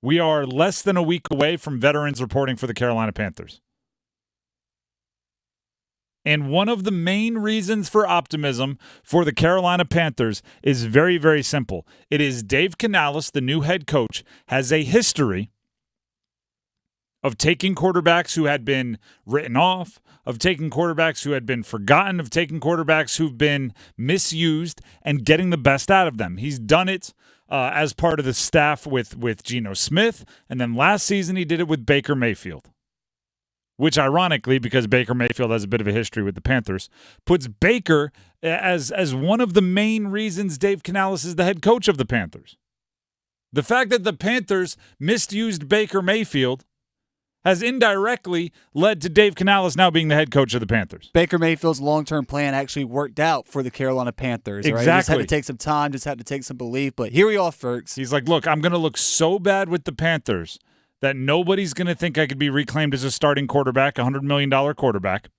We are less than a week away from veterans reporting for the Carolina Panthers. And one of the main reasons for optimism for the Carolina Panthers is very, very simple. It is Dave Canales, the new head coach, has a history of taking quarterbacks who had been written off, of taking quarterbacks who had been forgotten, of taking quarterbacks who've been misused and getting the best out of them. He's done it as part of the staff with Geno Smith, and then last season he did it with Baker Mayfield, which ironically, because Baker Mayfield has a bit of a history with the Panthers, puts Baker as one of the main reasons Dave Canales is the head coach of the Panthers. The fact that the Panthers misused Baker Mayfield has indirectly led to Dave Canales now being the head coach of the Panthers. Baker Mayfield's long-term plan actually worked out for the Carolina Panthers. Right? Exactly. Just had to take some time, just had to take some belief, but here we are, folks. He's like, look, I'm going to look so bad with the Panthers that nobody's going to think I could be reclaimed as a starting quarterback, a $100 million quarterback.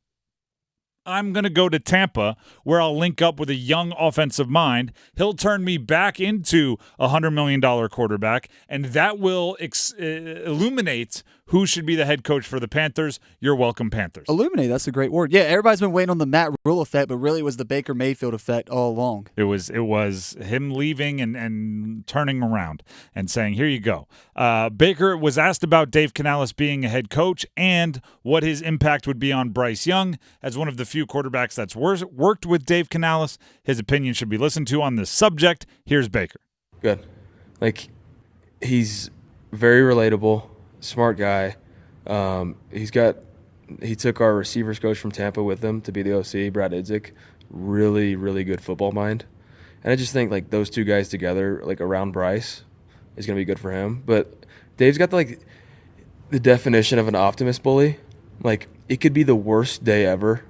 I'm going to go to Tampa where I'll link up with a young offensive mind. He'll turn me back into a $100 million quarterback, and that will illuminate who should be the head coach for the Panthers. You're welcome, Panthers. Illuminate, that's a great word. Yeah, everybody's been waiting on the Matt Rule effect, but really it was the Baker Mayfield effect all along. It was him leaving and turning around and saying, here you go. Baker was asked about Dave Canales being a head coach and what his impact would be on Bryce Young. As one of the few quarterbacks that's worked with Dave Canales, his opinion should be listened to on this subject. Here's Baker. Good. He's very relatable, smart guy. He took our receivers coach from Tampa with him to be the OC, Brad Idzik. Really, really good football mind. And I just think those two guys together, around Bryce, is going to be good for him. But Dave's got the definition of an optimist bully. It could be the worst day ever.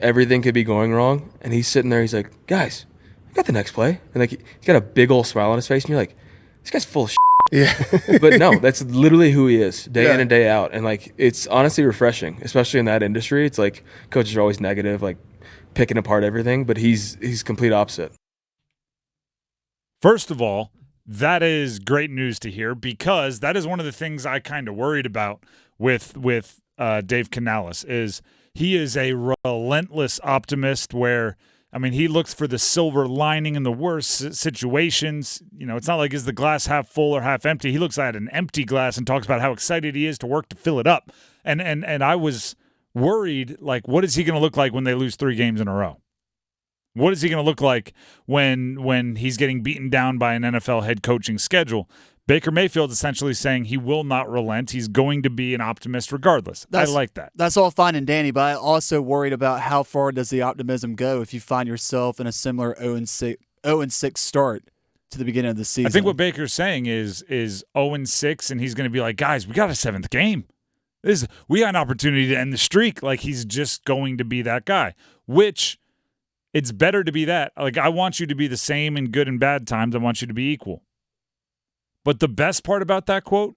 Everything could be going wrong. And he's sitting there, he's like, guys, I got the next play. And he's got a big old smile on his face. And you're like, this guy's full of shit. Yeah. But no, that's literally who he is, day in and day out. And it's honestly refreshing, especially in that industry. It's coaches are always negative, picking apart everything, but he's complete opposite. First of all, that is great news to hear, because that is one of the things I kind of worried about with Dave Canales. Is he is a relentless optimist where, he looks for the silver lining in the worst situations. It's not like is the glass half full or half empty. He looks at an empty glass and talks about how excited he is to work to fill it up. And I was worried, what is he going to look like when they lose 3 games in a row? What is he going to look like when he's getting beaten down by an NFL head coaching schedule? Baker Mayfield essentially saying he will not relent. He's going to be an optimist regardless. I like that. That's all fine and dandy, but I also worried about how far does the optimism go if you find yourself in a similar 0-6 start to the beginning of the season. I think what Baker's saying is 0-6, and he's going to be like, guys, we got a 7th game. We got an opportunity to end the streak. He's just going to be that guy, which it's better to be that. I want you to be the same in good and bad times. I want you to be equal. But the best part about that quote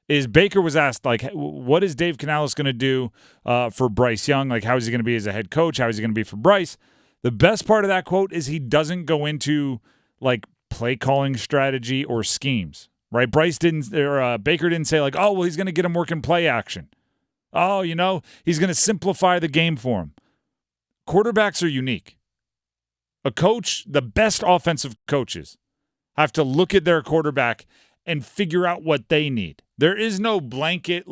is Baker was asked, what is Dave Canales going to do for Bryce Young? How is he going to be as a head coach? How is he going to be for Bryce? The best part of that quote is he doesn't go into, play calling strategy or schemes, right? Baker didn't say, he's going to get him working play action. He's going to simplify the game for him. Quarterbacks are unique. A coach, the best offensive coaches, have to look at their quarterback and figure out what they need. There is no blanket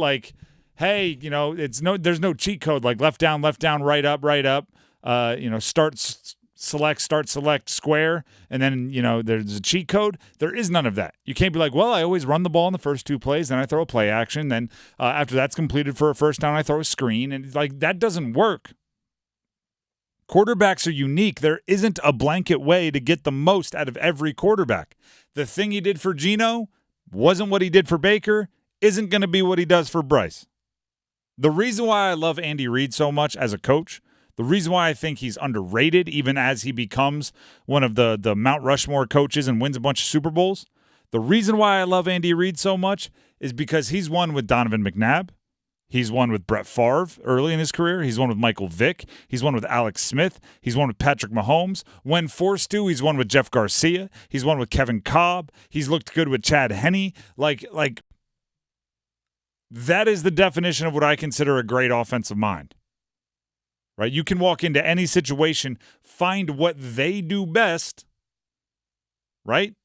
hey, there's no cheat code left down, right up, start select square, and then there's a cheat code. There is none of that. You can't be I always run the ball in the first 2 plays, then I throw a play action, then after that's completed for a first down, I throw a screen, and that doesn't work. Quarterbacks are unique. There isn't a blanket way to get the most out of every quarterback. The thing he did for Geno wasn't what he did for Baker, isn't going to be what he does for Bryce. The reason why I love Andy Reid so much as a coach, the reason why I think he's underrated even as he becomes one of the Mount Rushmore coaches and wins a bunch of Super Bowls, the reason why I love Andy Reid so much is because he's won with Donovan McNabb. He's won with Brett Favre early in his career. He's won with Michael Vick. He's won with Alex Smith. He's won with Patrick Mahomes. When forced to, he's won with Jeff Garcia. He's won with Kevin Kolb. He's looked good with Chad Henne. That is the definition of what I consider a great offensive mind. Right? You can walk into any situation, find what they do best, right?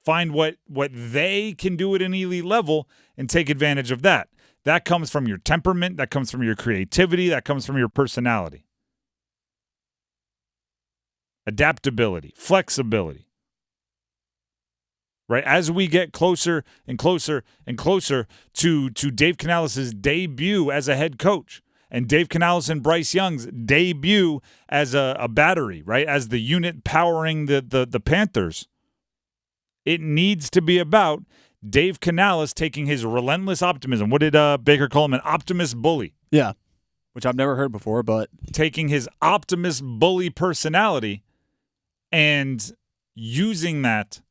Find what they can do at an elite level and take advantage of that. That comes from your temperament, that comes from your creativity, that comes from your personality. Adaptability, flexibility. Right? As we get closer and closer and closer to Dave Canales' debut as a head coach, and Dave Canales and Bryce Young's debut as a battery, right? As the unit powering the Panthers. It needs to be about Dave Canales taking his relentless optimism. What did Baker call him? An optimist bully. Yeah, which I've never heard before, but taking his optimist bully personality and using that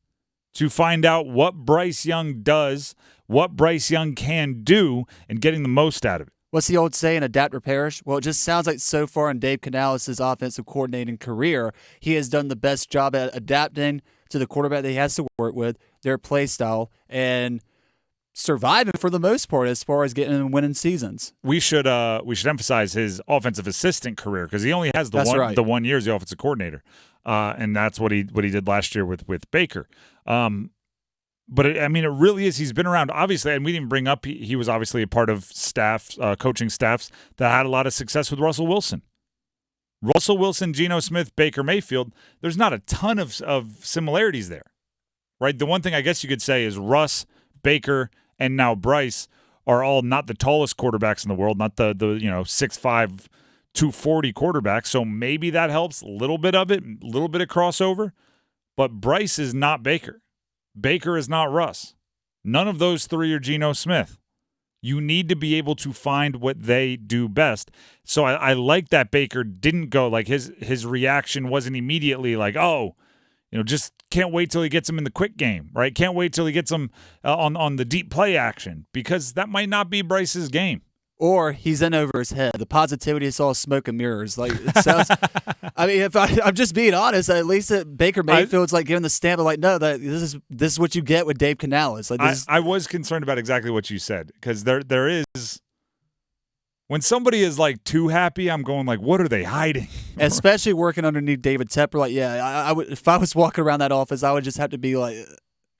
to find out what Bryce Young does, what Bryce Young can do, and getting the most out of it. What's the old saying, adapt or perish? Well, it just sounds like so far in Dave Canales' offensive coordinating career, he has done the best job at adapting to the quarterback that he has to work with, their play style, and surviving for the most part as far as getting and winning seasons. We should emphasize his offensive assistant career because he only has the 1 year as the offensive coordinator, and that's what he did last year with Baker. But it really is. He's been around, obviously, and we didn't bring up. He was obviously a part of coaching staffs that had a lot of success with Russell Wilson. Russell Wilson, Geno Smith, Baker Mayfield. There's not a ton of similarities there, right? The one thing I guess you could say is Russ, Baker, and now Bryce are all not the tallest quarterbacks in the world, not the 6'5", 240 quarterbacks. So maybe that helps a little bit of it, a little bit of crossover. But Bryce is not Baker. Baker is not Russ. None of those three are Geno Smith. You need to be able to find what they do best. So I like that Baker didn't go, like his reaction wasn't immediately like, oh, just can't wait till he gets him in the quick game, right? Can't wait till he gets him on the deep play action, because that might not be Bryce's game. Or he's in over his head. The positivity is all smoke and mirrors. Like, it sounds. I mean, I'm just being honest. At least Baker Mayfield's like giving the stamp of like, no, this is what you get with Dave Canales. Like, I was concerned about exactly what you said, because there is, when somebody is like too happy, I'm going like, what are they hiding? Especially working underneath David Tepper. Like, yeah, I would, if I was walking around that office, I would just have to be like,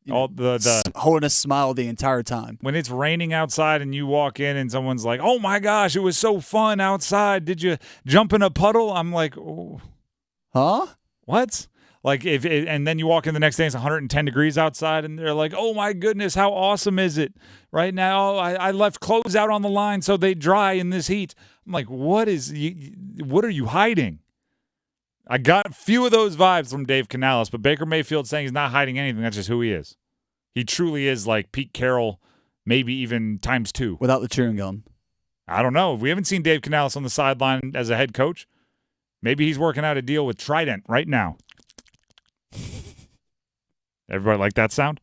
holding a smile the entire time. When it's raining outside and you walk in and someone's like, oh my gosh, it was so fun outside. Did you jump in a puddle? I'm like, oh. Huh? What? Like, and then you walk in the next day, it's 110 degrees outside, and they're like, oh my goodness, how awesome is it right now? I left clothes out on the line so they dry in this heat. I'm like, what are you hiding? I got a few of those vibes from Dave Canales, but Baker Mayfield saying he's not hiding anything. That's just who he is. He truly is like Pete Carroll, maybe even times 2. Without the chewing gum. I don't know. We haven't seen Dave Canales on the sideline as a head coach. Maybe he's working out a deal with Trident right now. Everybody like that sound?